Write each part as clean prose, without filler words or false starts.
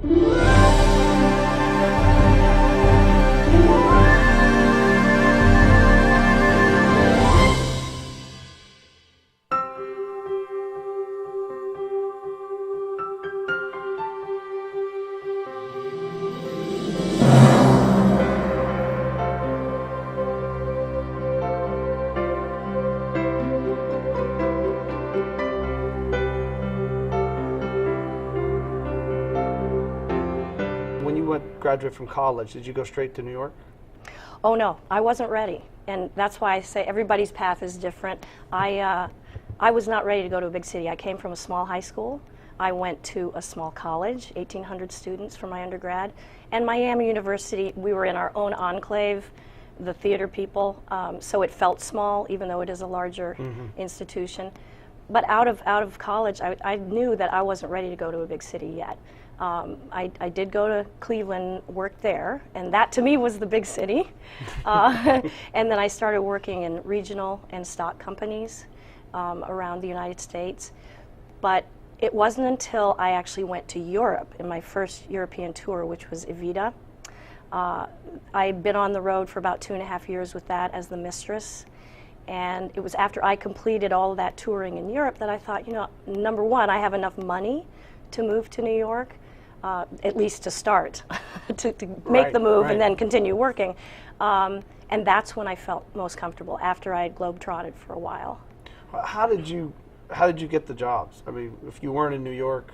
When you graduate from college, did you go straight to New York? Oh no, I wasn't ready, and that's why I say everybody's path is different. I was not ready to go to a big city. I came from a small high school. I went to a small college, 1,800 students for my undergrad, and Miami University. We were in our own enclave, the theater people, so it felt small, even though it is a larger institution. But out of college, I knew that I wasn't ready to go to a big city yet. I did go to Cleveland, work there, and that to me was the big city. And then I started working in regional and stock companies around the United States. But it wasn't until I actually went to Europe in my first European tour, which was Evita. I'd been on the road for about 2.5 years with that as the mistress. And it was after I completed all of that touring in Europe that I thought, you know, number one, I have enough money to move to New York. At least to start, to make the move and then continue working. And that's when I felt most comfortable, after I had globetrotted for a while. How did you get the jobs? I mean, if you weren't in New York,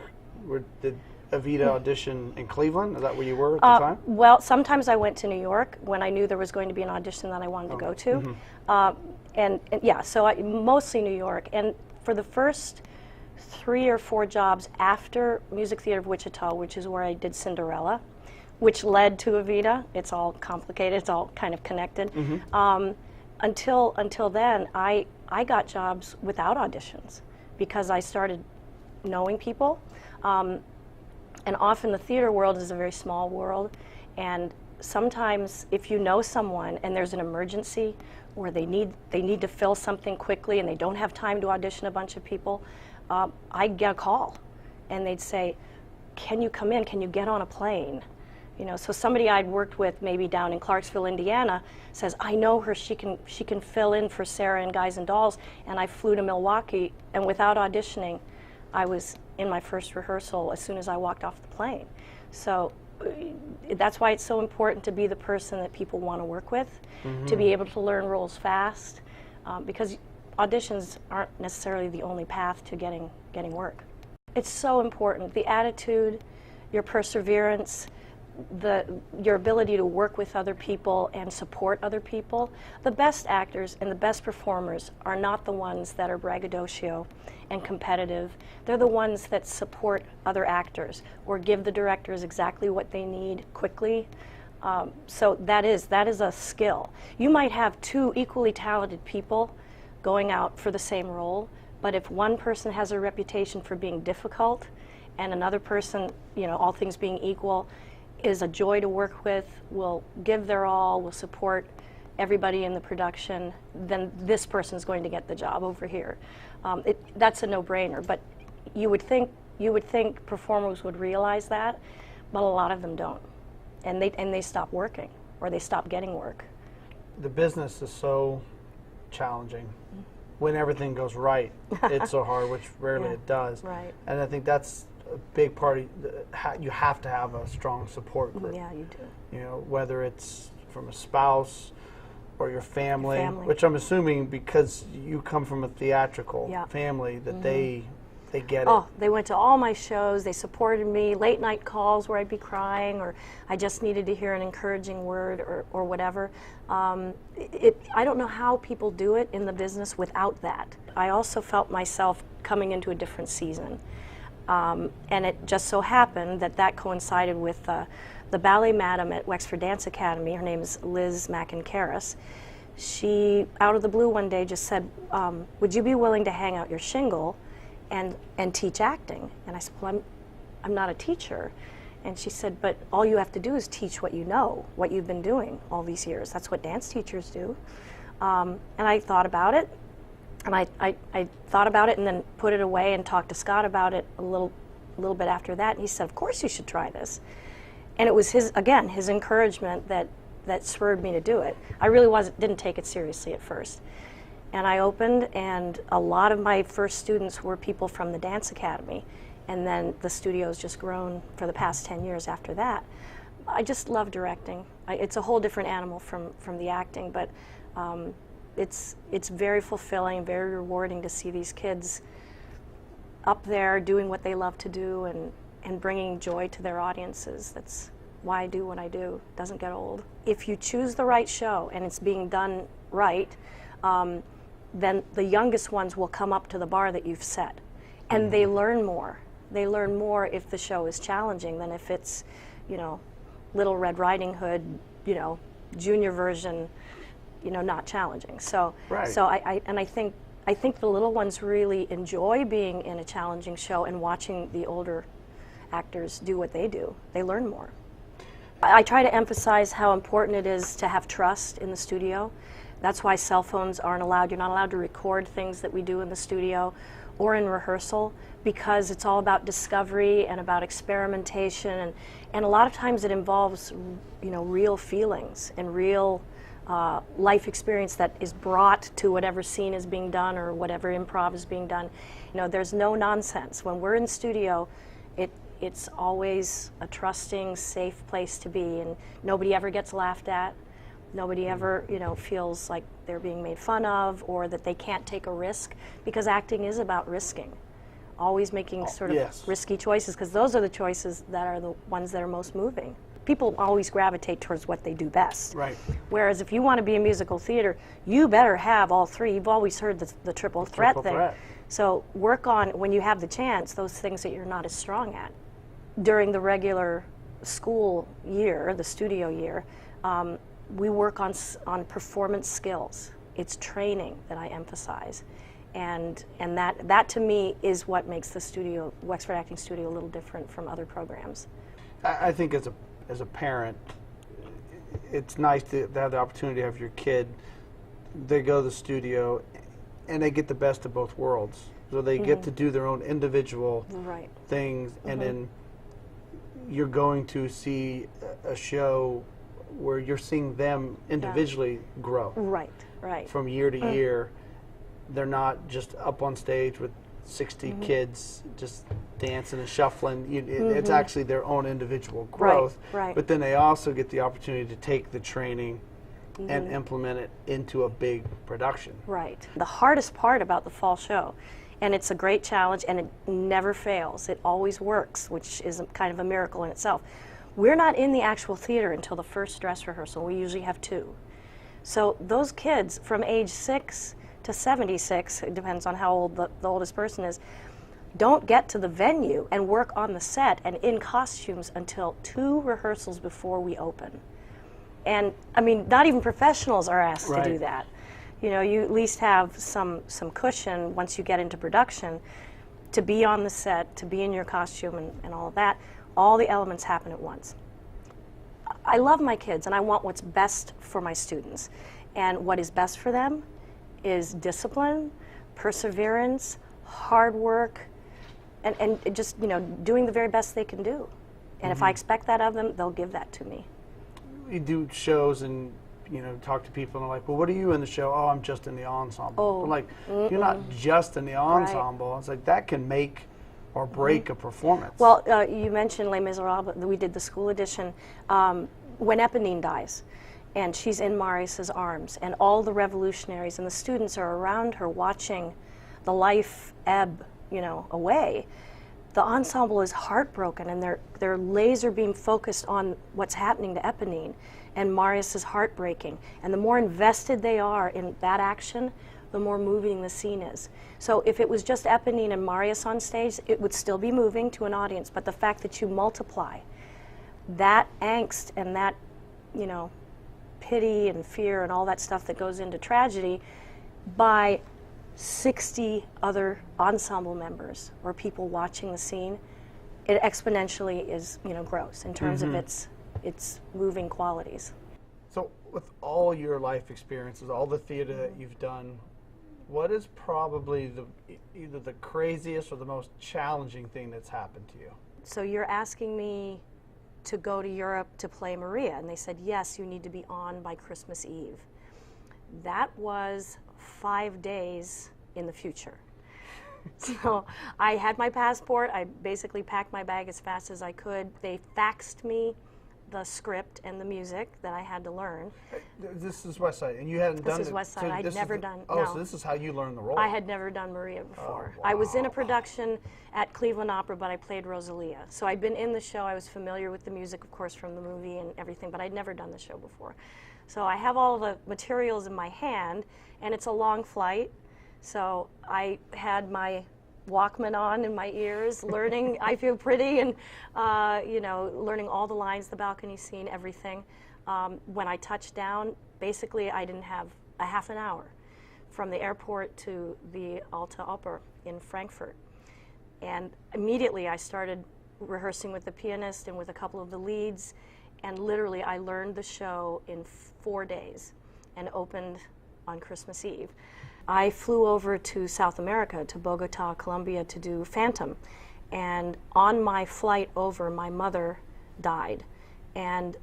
did Evita audition in Cleveland? Is that where you were at the time? Well, sometimes I went to New York when I knew there was going to be an audition that I wanted to go to. And yeah, so mostly New York. And for the first 3 or 4 jobs after Music Theater of Wichita, which is where I did Cinderella, which led to Evita. It's all complicated. It's all kind of connected. Until then, I got jobs without auditions because I started knowing people. And often the theater world is a very small world, and sometimes if you know someone and there's an emergency or they need to fill something quickly and they don't have time to audition a bunch of people, I'd get a call, and they'd say, "Can you come in? Can you get on a plane?" You know, so somebody I'd worked with maybe down in Clarksville, Indiana, says, "I know her. She can fill in for Sarah and Guys and Dolls." And I flew to Milwaukee, and without auditioning, I was in my first rehearsal as soon as I walked off the plane. So that's why it's so important to be the person that people want to work with, to be able to learn roles fast, because auditions aren't necessarily the only path to getting work. It's so important. The attitude, your perseverance, your ability to work with other people and support other people. The best actors and the best performers are not the ones that are braggadocio and competitive. They're the ones that support other actors or give the directors exactly what they need quickly. So that is a skill. You might have 2 equally talented people going out for the same role, but if one person has a reputation for being difficult and another person, you know, all things being equal, is a joy to work with, will give their all, will support everybody in the production, then this person's going to get the job over here. That's a no-brainer, but you would think performers would realize that, but a lot of them don't, and they stop working or they stop getting work. The business is so challenging. When everything goes right, it's so hard, which rarely it does. Right. And I think that's a big part of you have to have a strong support group. Yeah, you do. You know, whether it's from a spouse or your family, which I'm assuming because you come from a theatrical family that they get it. Oh, they went to all my shows. They supported me. Late night calls where I'd be crying, or I just needed to hear an encouraging word, or whatever. I don't know how people do it in the business without that. I also felt myself coming into a different season. And it just so happened that coincided with the ballet madam at Wexford Dance Academy. Her name is Liz Mackincaris. She, out of the blue one day, just said, "Would you be willing to hang out your shingle and teach acting?" And I said, "Well, I'm not a teacher." And she said, "But all you have to do is teach what you know, what you've been doing all these years. That's what dance teachers do." And I thought about it. And I thought about it and then put it away and talked to Scott about it a little a little bit after that, and he said, of course you should try this. And it was his encouragement that spurred me to do it. I really didn't take it seriously at first. And I opened, and a lot of my first students were people from the dance academy, and then the studio's just grown for the past 10 years after that. I just love directing. It's a whole different animal from the acting, but it's very fulfilling, very rewarding to see these kids up there doing what they love to do and bringing joy to their audiences. That's why I do what I do. It doesn't get old. If you choose the right show and it's being done right, then the youngest ones will come up to the bar that you've set, and they learn more. They learn more if the show is challenging than if it's, Little Red Riding Hood, junior version, not challenging. So, right. So I think the little ones really enjoy being in a challenging show and watching the older actors do what they do. They learn more. I try to emphasize how important it is to have trust in the studio. That's why cell phones aren't allowed. You're not allowed to record things that we do in the studio or in rehearsal, because it's all about discovery and about experimentation, and a lot of times it involves real feelings and real life experience that is brought to whatever scene is being done or whatever improv is being done. There's no nonsense. When we're in studio, it's always a trusting, safe place to be, and nobody ever gets laughed at. Nobody ever, feels like they're being made fun of or that they can't take a risk, because acting is about risking. Always making sort of risky choices, because those are the choices that are the ones that are most moving. People always gravitate towards what they do best. Right. Whereas if you want to be in musical theater, you better have all three. You've always heard the triple threat thing. So work on, when you have the chance, those things that you're not as strong at. During the regular school year, the studio year, we work on performance skills. It's training that I emphasize, and that to me is what makes the studio, Wexford Acting Studio, a little different from other programs. I think as a parent, it's nice to have the opportunity to have your kid. They go to the studio, and they get the best of both worlds. So they get to do their own individual things, and then you're going to see a show where you're seeing them individually grow. Right. From year to year. They're not just up on stage with 60 kids just dancing and shuffling. It's actually their own individual growth. Right. But then they also get the opportunity to take the training and implement it into a big production. Right. The hardest part about the fall show, and it's a great challenge, and it never fails. It always works, which is kind of a miracle in itself. We're not in the actual theater until the first dress rehearsal. We usually have 2. So those kids from age 6 to 76, it depends on how old the oldest person is, don't get to the venue and work on the set and in costumes until 2 rehearsals before we open. And I mean, not even professionals are asked to do that. You at least have some cushion once you get into production to be on the set, to be in your costume and all of that. All the elements happen at once. I love my kids, and I want what's best for my students. And what is best for them is discipline, perseverance, hard work, and just doing the very best they can do. And if I expect that of them, they'll give that to me. We do shows and talk to people, and they're like, well, what are you in the show? Oh, I'm just in the ensemble. I'm like, you're not just in the ensemble. It's like that can make or break a performance. Well, you mentioned Les Miserables. We did the school edition. When Eponine dies, and she's in Marius's arms, and all the revolutionaries and the students are around her watching the life ebb, away, the ensemble is heartbroken, and they're laser beam focused on what's happening to Eponine, and Marius is heartbreaking. And the more invested they are in that action, the more moving the scene is. So if it was just Eponine and Marius on stage, it would still be moving to an audience, but the fact that you multiply that angst and that, pity and fear and all that stuff that goes into tragedy by 60 other ensemble members or people watching the scene, it exponentially is, grows in terms of its moving qualities. So with all your life experiences, all the theater that you've done, What is probably either the craziest or the most challenging thing that's happened to you? So you're asking me to go to Europe to play Maria, and they said, yes, you need to be on by Christmas Eve. That was 5 days in the future. So I had my passport. I basically packed my bag as fast as I could. They faxed me the script and the music that I had to learn. This is West Side, and you hadn't done it. This is West Side. I'd never done. Oh, no. so this is how you learned the role. I had never done Maria before. Oh, I was in a wow. production at Cleveland Opera, but I played Rosalia. So I'd been in the show. I was familiar with the music, of course, from the movie and everything, but I'd never done the show before. So I have all the materials in my hand, and it's a long flight. So I had my Walkman on in my ears, learning I Feel Pretty, and learning all the lines, the balcony scene, everything. When I touched down, basically I didn't have a half an hour from the airport to the Alte Oper in Frankfurt. And immediately I started rehearsing with the pianist and with a couple of the leads, and literally I learned the show in 4 days and opened on Christmas Eve. I flew over to South America, to Bogota, Colombia, to do Phantom. And on my flight over, my mother died. And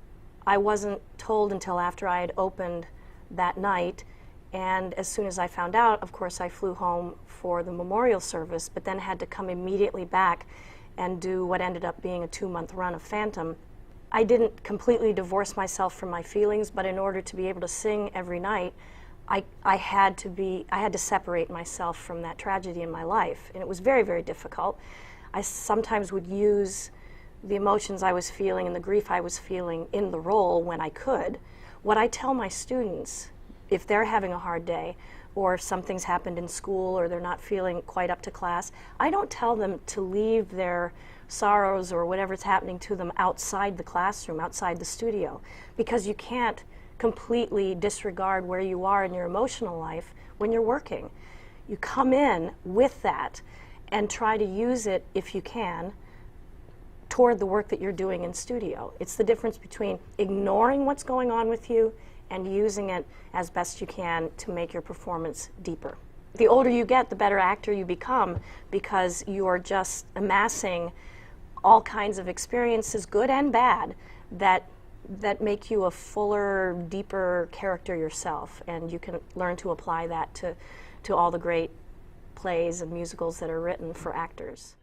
I wasn't told until after I had opened that night. And as soon as I found out, of course, I flew home for the memorial service, but then had to come immediately back and do what ended up being a 2-month run of Phantom. I didn't completely divorce myself from my feelings, but in order to be able to sing every night, I had to separate myself from that tragedy in my life, and it was very, very difficult. I sometimes would use the emotions I was feeling and the grief I was feeling in the role when I could. What I tell my students, if they're having a hard day, or if something's happened in school or they're not feeling quite up to class, I don't tell them to leave their sorrows or whatever's happening to them outside the classroom, outside the studio, because you can't completely disregard where you are in your emotional life when you're working. You come in with that and try to use it, if you can, toward the work that you're doing in studio. It's the difference between ignoring what's going on with you and using it as best you can to make your performance deeper. The older you get, the better actor you become, because you're just amassing all kinds of experiences, good and bad, that make you a fuller, deeper character yourself, and you can learn to apply that to all the great plays and musicals that are written for actors.